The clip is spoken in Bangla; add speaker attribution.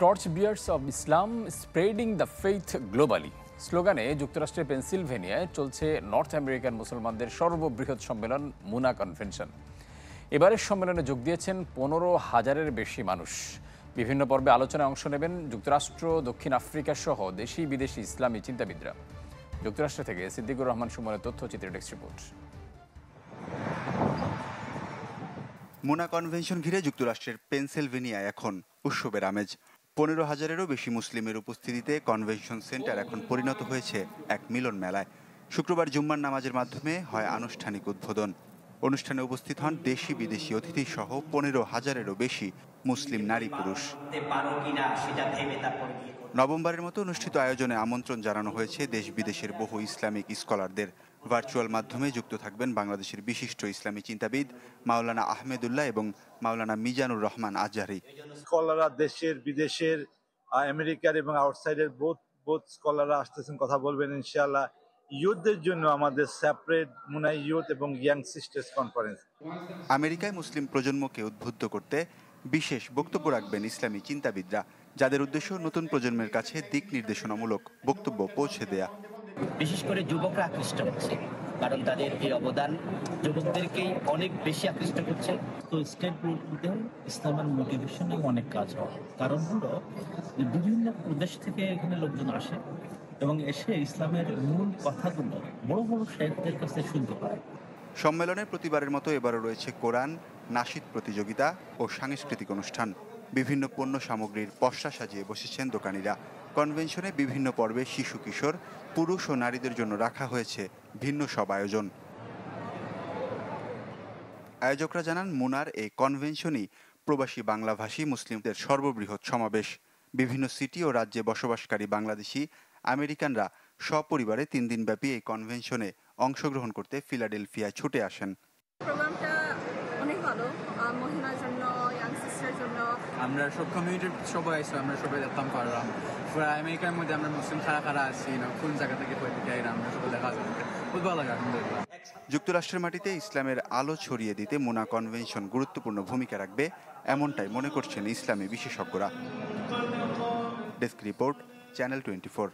Speaker 1: Torch bearers of Islam spreading the faith globally স্লোগানে যুক্তরাষ্ট্রের পেনসিলভেনিয়ায় চলছে নর্থ আমেরিকান মুসলমানদের সর্ববৃহৎ সম্মেলন মুনা কনভেনশন। এবারের সম্মেলনে যোগ দিয়েছেন 15,000-এর বেশি মানুষ। বিভিন্ন পর্বে আলোচনায় অংশ নেবেন যুক্তরাষ্ট্র, দক্ষিণ আফ্রিকা সহ দেশি বিদেশি ইসলামী চিন্তাবিদরা। যুক্তরাষ্ট্র থেকে সিদ্দিকুর রহমান সুমনের তথ্যচিত্রের ডেস্ক রিপোর্ট।
Speaker 2: মুনা কনভেনশন ঘিরে যুক্তরাষ্ট্রের পেনসিলভেনিয়ায় এখন উৎসবের আমেজ। 15,000-এরও বেশি মুসলিমের উপস্থিতিতে কনভেনশন সেন্টার এখন পরিণত হয়েছে এক মিলন মেলায়। শুক্রবার জুম্মার নামাজের মাধ্যমে হয় আনুষ্ঠানিক উদ্বোধন। অনুষ্ঠানে উপস্থিত হন দেশি বিদেশি অতিথি সহ 15,000-এরও বেশি মুসলিম নারী পুরুষ। নবমবারের মতো অনুষ্ঠিত আয়োজনে আমন্ত্রণ জানানো হয়েছে দেশ বিদেশের বহু ইসলামিক স্কলারদের। ভার্চুয়াল মাধ্যমে যুক্ত থাকবেন বাংলাদেশের বিশিষ্ট ইসলামী চিন্তাবিদ মাওলানা আহমেদুল্লাহ এবং মাওলানা মিজানুর রহমান আজহারি।
Speaker 3: স্কলাররা দেশের বিদেশের আমেরিকার এবং আউটসাইডের বোথ স্কলাররা আসতেছেন, কথা বলবেন ইনশাআল্লাহ। ইউথদের জন্য আমাদের সেপারেট মুনা ইউথ এবং ইয়াং সিস্টার্স কনফারেন্স।
Speaker 2: আমেরিকায় মুসলিম প্রজন্মকে উদ্বুদ্ধ করতে বিশেষ বক্তব্য রাখবেন ইসলামী চিন্তাবিদরা, যাদের উদ্দেশ্য নতুন প্রজন্মের কাছে দিক নির্দেশনামূলক বক্তব্য পৌঁছে দেয়া।
Speaker 4: বিশেষ করে যুবকরা আকৃষ্ট হচ্ছে, কারণ তাদের এই অবদান যুবকদেরকেই অনেক বেশি আকৃষ্ট করছে।
Speaker 5: তো স্টেটগুলোতে ইসলামের মোটিভেশনে অনেক কাজ হয়। কারণ হলো বিভিন্ন প্রদেশ থেকে এখানে লোকজন আসে এবং এসে ইসলামের মূল কথাগুলো বড় বড় শায়খদের কাছে শুনতে পায়।
Speaker 2: সম্মেলনে প্রতিবারের মতো এবারও রয়েছে কোরআন, নাশিদ প্রতিযোগিতা ও সাংস্কৃতিক অনুষ্ঠান। বিভিন্ন পণ্য সামগ্রীর পসরা সাজিয়ে বসেছেন দোকানিরা। কনভেনশনে বিভিন্ন পর্বে শিশু, কিশোর, পুরুষ ও নারীদের জন্য রাখা হয়েছে ভিন্ন সব আয়োজন। আয়োজকরা জানান, মুনার এই কনভেনশনই প্রবাসী বাংলাভাষী মুসলিমদের সর্ববৃহৎ সমাবেশ। বিভিন্ন সিটি ও রাজ্যে বসবাসকারী বাংলাদেশি আমেরিকানরা সপরিবারে 3 দিনব্যাপী এই কনভেনশনে অংশগ্রহণ করতে ফিলাডেলফিয়ায় ছুটে আসেন।
Speaker 6: প্রোগ্রামটা অনেক ভালো, মহিলার জন্য, ইয়াংস্টারদের জন্য। আমরা সব কমিউনিটির সবাই আছি, আমরা সবাই দেখতাম পারলাম। পুরো আমেরিকার মধ্যে আমরা মুসলিম খারা আছি, কোন জায়গা থেকে আমরা সবাই দেখা যাবে, খুব ভালো লাগে আলহামদুলিল্লাহ।
Speaker 2: যুক্তরাষ্ট্রের মাটিতে ইসলামের আলো ছড়িয়ে দিতে মুনা কনভেনশন গুরুত্বপূর্ণ ভূমিকা রাখবে, এমনটাই মনে করছেন ইসলামী বিশেষজ্ঞরা। Desk report, channel 24।